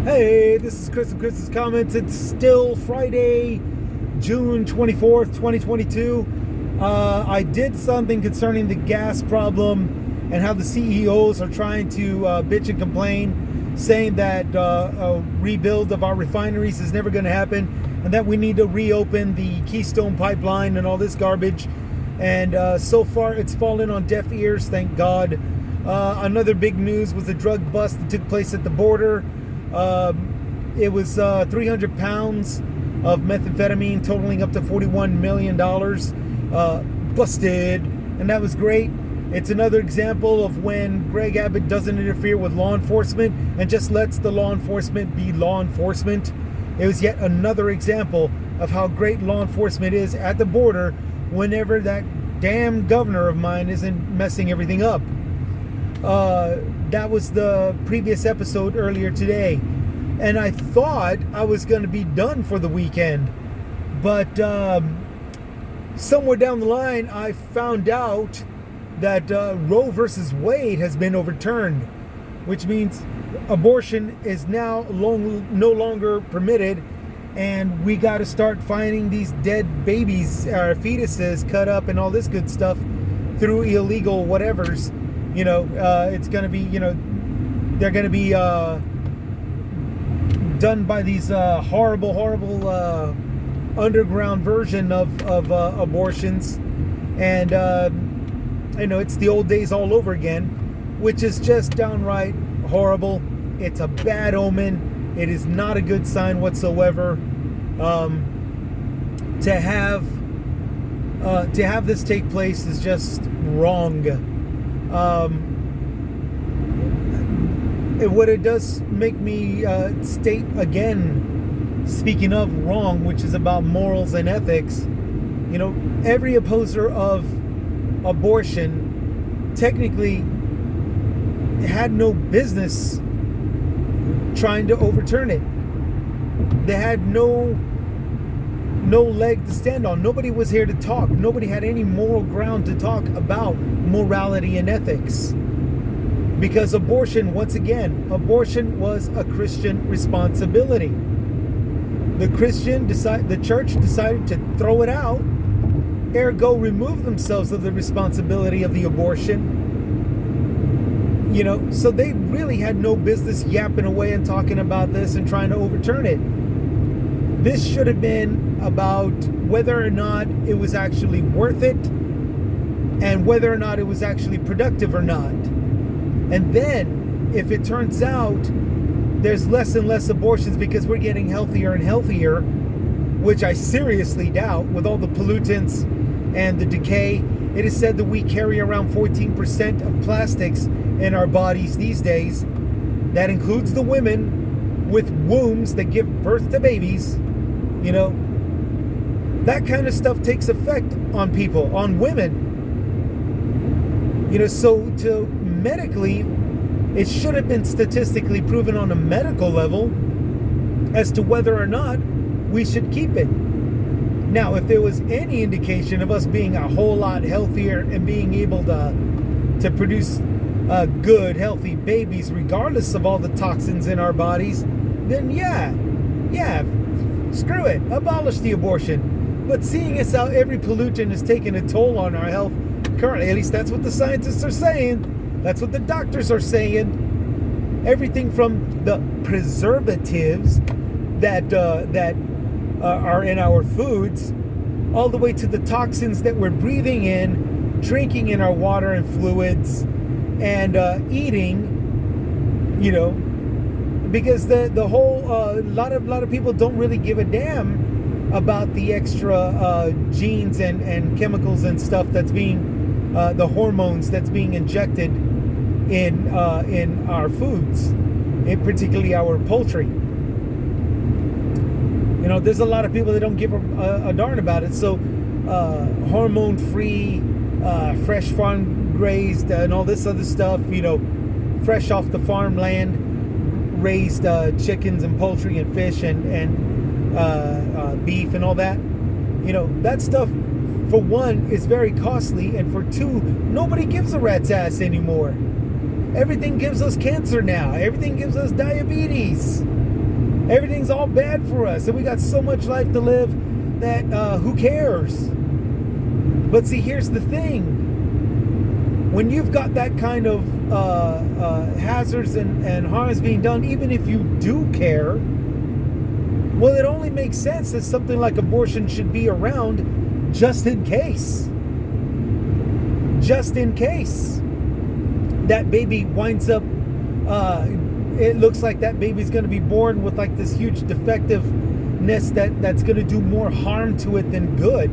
Hey, this is Chris and Chris's Comments. It's still Friday, June 24th, 2022. I did something concerning the gas problem and how the CEOs are trying to bitch and complain, saying that a rebuild of our refineries is never going to happen and that we need to reopen the Keystone Pipeline and all this garbage. And so far, it's fallen on deaf ears, thank God. Another big news was a drug bust that took place at the border. It was 300 pounds of methamphetamine totaling up to $41 million busted, and that was great. It's another example of when Greg Abbott doesn't interfere with law enforcement and just lets the law enforcement be law enforcement. It was yet another example of how great law enforcement is at the border whenever that damn governor of mine isn't messing everything up. That was the previous episode earlier today, and I thought I was going to be done for the weekend, but somewhere down the line I found out that Roe versus Wade has been overturned, which means abortion is now no longer permitted, and we got to start finding these dead babies or fetuses cut up and all this good stuff through illegal whatevers. It's going to be, they're going to be done by these horrible underground version of abortions. And, it's the old days all over again, which is just downright horrible. It's a bad omen. It is not a good sign whatsoever. To have this take place is just wrong. What it does make me state again, speaking of wrong, which is about morals and ethics, every opposer of abortion technically had no business trying to overturn it. They had no leg to stand on. Nobody was here to talk. Nobody had any moral ground to talk about morality and ethics. Because abortion, once again, abortion was a Christian responsibility. The church decided to throw it out, ergo remove themselves of the responsibility of the abortion. So they really had no business yapping away and talking about this and trying to overturn it. This should have been about whether or not it was actually worth it and whether or not it was actually productive or not. And then, if it turns out there's less and less abortions because we're getting healthier and healthier, which I seriously doubt with all the pollutants and the decay, it is said that we carry around 14% of plastics in our bodies these days. That includes the women with wombs that give birth to babies. That kind of stuff takes effect on people, on women. So to medically, it should have been statistically proven on a medical level as to whether or not we should keep it. Now, if there was any indication of us being a whole lot healthier and being able to produce good, healthy babies, regardless of all the toxins in our bodies, then yeah, screw it, abolish the abortion. But seeing as how every pollutant is taking a toll on our health currently, at least that's what the scientists are saying, that's what the doctors are saying, everything from the preservatives that are in our foods, all the way to the toxins that we're breathing in, drinking in our water and fluids, and eating, because the whole lot of people don't really give a damn about the extra genes and chemicals and stuff that's being the hormones that's being injected in our foods, particularly our poultry. There's a lot of people that don't give a darn about it. So hormone-free, fresh farm grazed and all this other stuff, fresh off the farmland raised chickens and poultry and fish and beef and all that. That stuff, for one, is very costly, and for two, nobody gives a rat's ass anymore. Everything gives us cancer now. Everything gives us diabetes. Everything's all bad for us, and we got so much life to live that who cares? But see, here's the thing. When you've got that kind of hazards and harms being done, even if you do care, well, it only makes sense that something like abortion should be around just in case. Just in case that baby winds up, it looks like that baby's going to be born with like this huge defectiveness that's going to do more harm to it than good.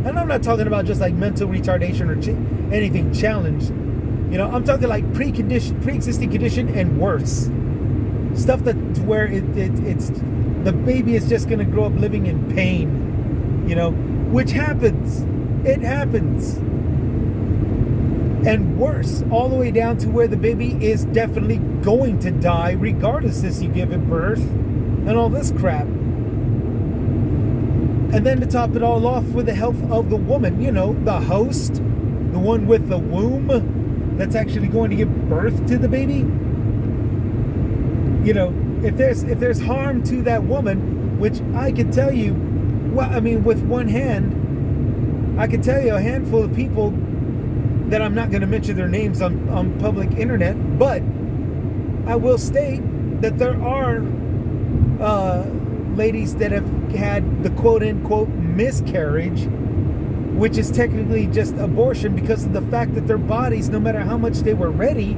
And I'm not talking about just like mental retardation or anything challenged. You know, I'm talking like pre-existing condition and worse. Stuff that where it's the baby is just going to grow up living in pain, you know, which happens. It happens. And worse, all the way down to where the baby is definitely going to die regardless if you give it birth and all this crap. And then to top it all off with the health of the woman, you know, the host, the one with the womb that's actually going to give birth to the baby. You know, if there's harm to that woman, which I can tell you, well, I mean, with one hand, I can tell you a handful of people that I'm not going to mention their names on public internet, but I will state that there are ladies that have had the quote-unquote miscarriage, which is technically just abortion because of the fact that their bodies, no matter how much they were ready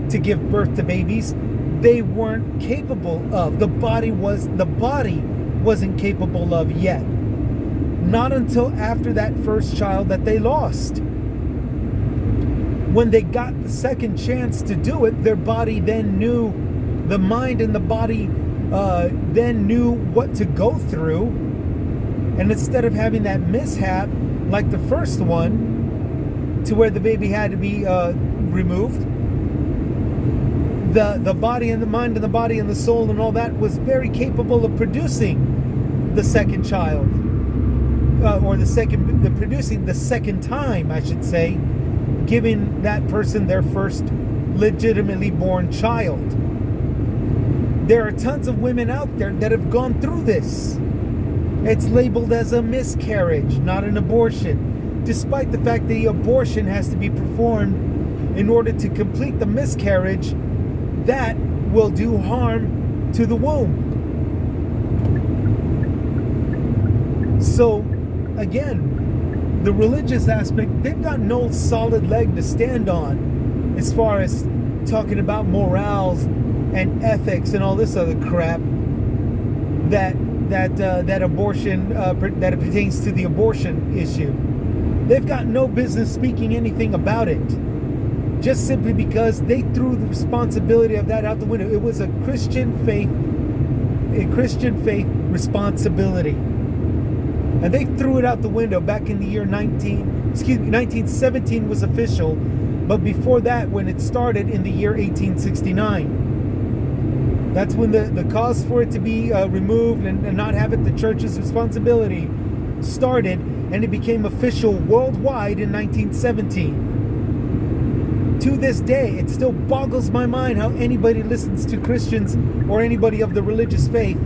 to give birth to babies, they weren't capable of. The body wasn't capable of yet. Not until after that first child that they lost. When they got the second chance to do it, their body then knew, the mind and the body then knew what to go through. And instead of having that mishap, like the first one, to where the baby had to be removed, the body and the mind and the body and the soul and all that was very capable of producing the second child. Producing the second time, I should say, giving that person their first legitimately born child. There are tons of women out there that have gone through this. It's labeled as a miscarriage, not an abortion, despite the fact that the abortion has to be performed in order to complete the miscarriage. That will do harm to the womb. So, again, the religious aspect, they've got no solid leg to stand on as far as talking about morals and ethics and all this other crap that abortion that it pertains to the abortion issue. They've got no business speaking anything about it, just simply because they threw the responsibility of that out the window. It was a Christian faith responsibility. And they threw it out the window back in the year 1917 was official, but before that, when it started in the year 1869, that's when the cause for it to be removed and not have it the church's responsibility started, and it became official worldwide in 1917. To this day, it still boggles my mind how anybody listens to Christians or anybody of the religious faith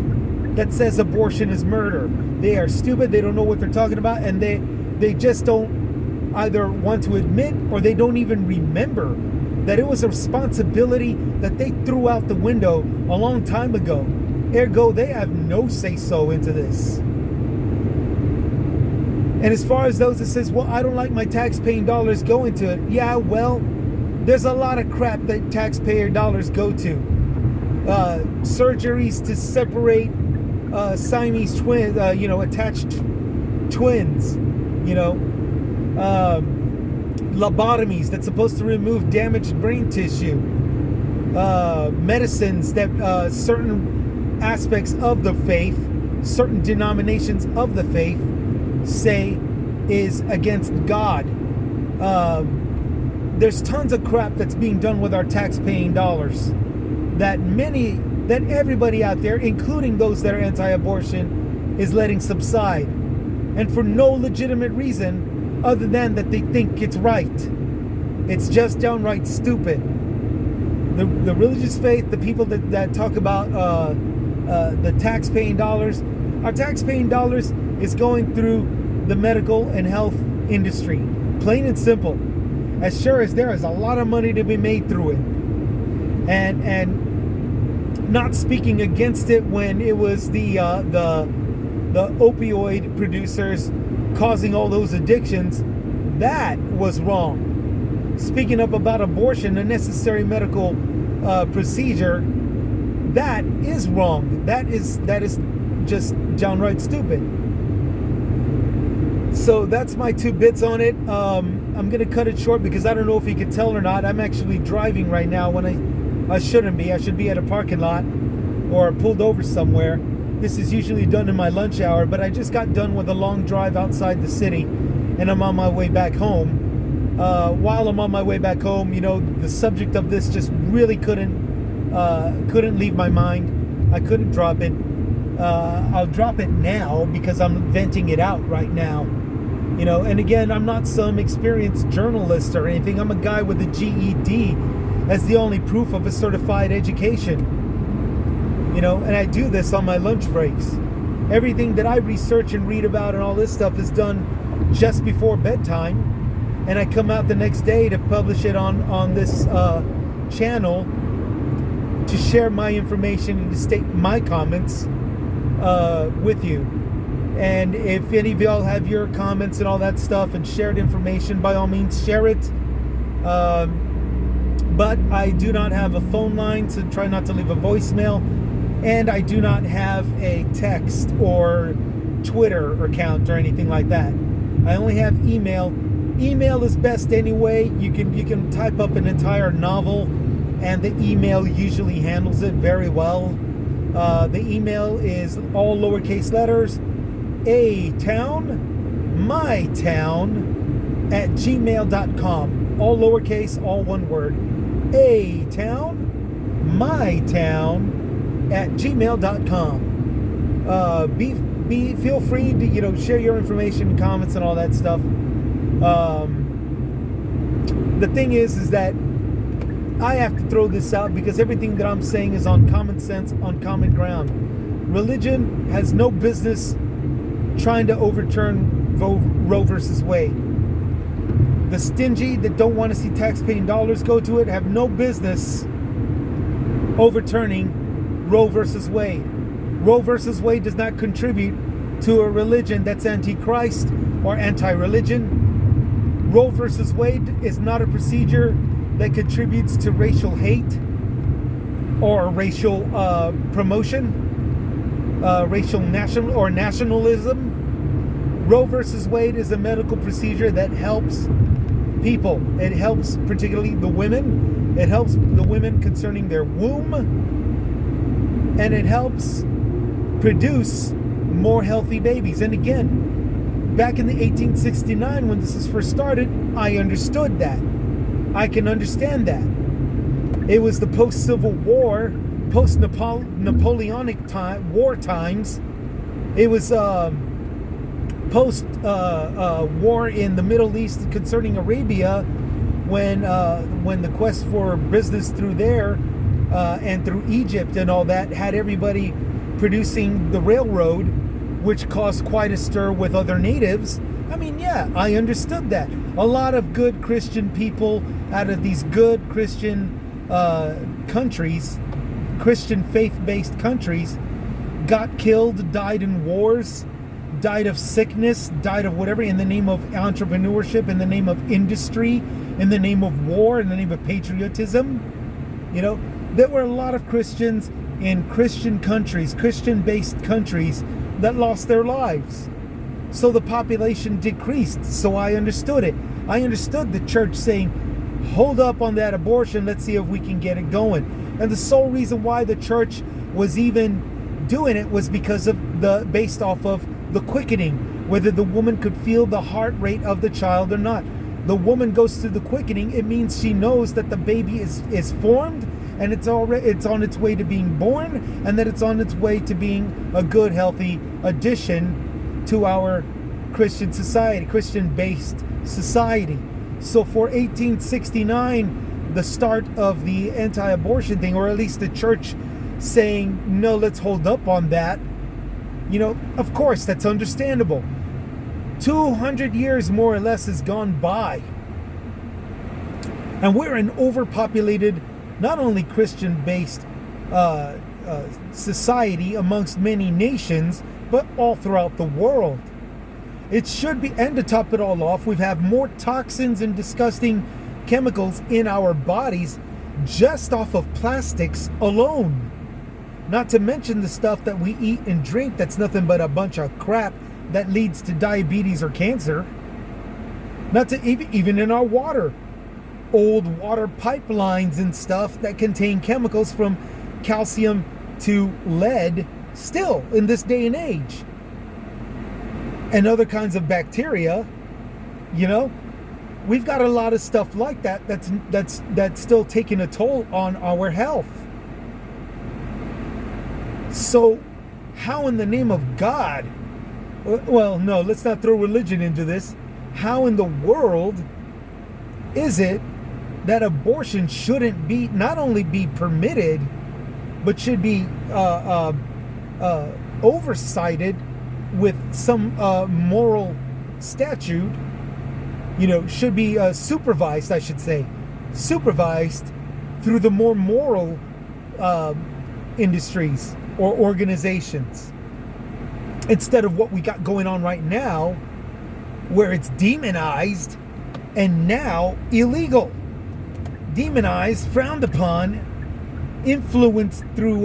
that says abortion is murder. They are stupid, they don't know what they're talking about, and they just don't either want to admit or they don't even remember that it was a responsibility that they threw out the window a long time ago. Ergo, they have no say-so into this. And as far as those that says, well, I don't like my tax-paying dollars going to it. Yeah, well, there's a lot of crap that taxpayer dollars go to. Surgeries to separate Siamese twins, attached twins, lobotomies that's supposed to remove damaged brain tissue, medicines that certain aspects of the faith, certain denominations of the faith say is against God. There's tons of crap that's being done with our tax-paying dollars that everybody out there, including those that are anti-abortion, is letting subside. And for no legitimate reason other than that they think it's right. It's just downright stupid. The religious faith, the people that talk about the tax-paying dollars. Our tax-paying dollars is going through the medical and health industry. Plain and simple. As sure as there is a lot of money to be made through it. And not speaking against it when it was the opioid producers causing all those addictions, that was wrong. Speaking up about abortion, a necessary medical procedure, that is wrong. That is just downright stupid. So that's my 2 bits on it. I'm going to cut it short because I don't know if you can tell or not. I'm actually driving right now when I shouldn't be. I should be at a parking lot or pulled over somewhere. This is usually done in my lunch hour, but I just got done with a long drive outside the city and I'm on my way back home. While I'm on my way back home, the subject of this just really couldn't leave my mind. I couldn't drop it. I'll drop it now because I'm venting it out right now. And again, I'm not some experienced journalist or anything. I'm a guy with a GED as the only proof of a certified education. And I do this on my lunch breaks. Everything that I research and read about and all this stuff is done just before bedtime. And I come out the next day to publish it on this channel to share my information and to state my comments with you. And if any of y'all have your comments and all that stuff and shared information, by all means share it. But I do not have a phone line, so try not to leave a voicemail. And I do not have a text or Twitter account or anything like that. I only have email. Email is best anyway. You can type up an entire novel and the email usually handles it very well. The email is all lowercase letters, atownmytown@gmail.com. All lowercase, all one word. atownmytown@gmail.com. Feel free to share your information, comments, and all that stuff. The thing is that I have to throw this out because everything that I'm saying is on common sense, on common ground. Religion has no business trying to overturn Roe versus Wade. The stingy that don't want to see tax-paying dollars go to it have no business overturning Roe versus Wade. Roe versus Wade does not contribute to a religion that's anti-Christ or anti-religion. Roe versus Wade is not a procedure that contributes to racial hate or racial promotion, racial nationalism. Roe versus Wade is a medical procedure that helps people. It helps particularly the women. It helps the women concerning their womb. And it helps produce more healthy babies. And again, back in the 1869 when this was first started, I understood that. I can understand that. It was the post-Civil War, post-Napoleonic war times. It was post-war in the Middle East concerning Arabia, when the quest for business through there and through Egypt and all that had everybody producing the railroad, which caused quite a stir with other natives. I mean, yeah, I understood that. A lot of good Christian people out of these good Christian countries, Christian faith-based countries, got killed, died in wars, died of sickness, died of whatever, in the name of entrepreneurship, in the name of industry, in the name of war, in the name of patriotism. There were a lot of Christians in Christian countries, Christian-based countries, that lost their lives. So the population decreased. So I understood it. I understood the church saying, hold up on that abortion, let's see if we can get it going. And the sole reason why the church was even doing it was because of based off of the quickening, whether the woman could feel the heart rate of the child or not. The woman goes through the quickening, it means she knows that the baby is formed and it's on its way to being born, and that it's on its way to being a good, healthy addition to our Christian society, Christian-based society. So for 1869, the start of the anti-abortion thing, or at least the church saying, no, let's hold up on that. Of course, that's understandable. 200 years more or less has gone by. And we're an overpopulated, not only Christian-based society amongst many nations, but all throughout the world. It should be, and to top it all off, we have more toxins and disgusting chemicals in our bodies just off of plastics alone. Not to mention the stuff that we eat and drink that's nothing but a bunch of crap that leads to diabetes or cancer. Not to even in our water. Old water pipelines and stuff that contain chemicals from calcium to lead still in this day and age. And other kinds of bacteria, we've got a lot of stuff like that's still taking a toll on our health. So how in the name of God, well, no, let's not throw religion into this. How in the world is it that abortion shouldn't be, not only be permitted, but should be oversighted with some moral statute, should be supervised, I should say, supervised through the more moral industries or organizations, instead of what we got going on right now, where it's demonized and now illegal. Demonized, frowned upon, influenced through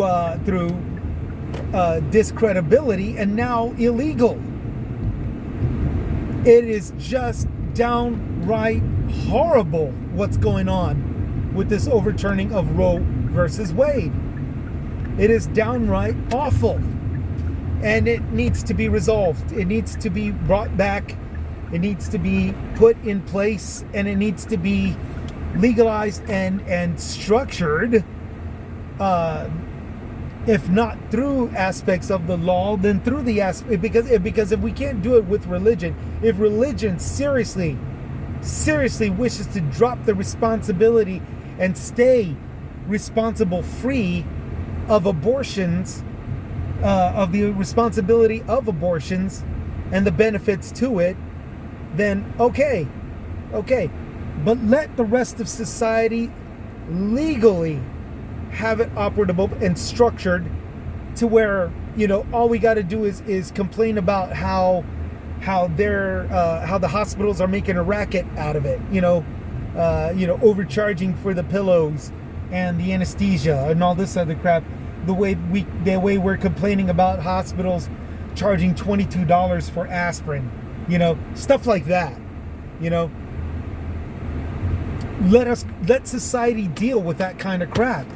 discredibility, and now illegal. It is just downright horrible what's going on with this overturning of Roe versus Wade. It is downright awful, and it needs to be resolved. It needs to be brought back. It needs to be put in place, and it needs to be legalized and structured, if not through aspects of the law, then through the aspect, because if we can't do it with religion, if religion seriously wishes to drop the responsibility and stay responsible free of abortions, of the responsibility of abortions and the benefits to it, then okay. But let the rest of society legally have it operable and structured to where, all we got to do is complain about how the hospitals are making a racket out of it, overcharging for the pillows and the anesthesia and all this other crap. The way we're complaining about hospitals charging $22 for aspirin, stuff like that, Let society deal with that kind of crap.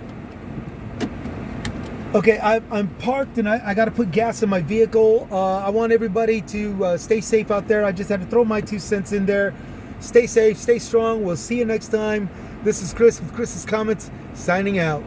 Okay, I'm parked and I got to put gas in my vehicle. I want everybody to stay safe out there. I just had to throw my 2 cents in there. Stay safe, stay strong. We'll see you next time. This is Chris with Chris's Comments, signing out.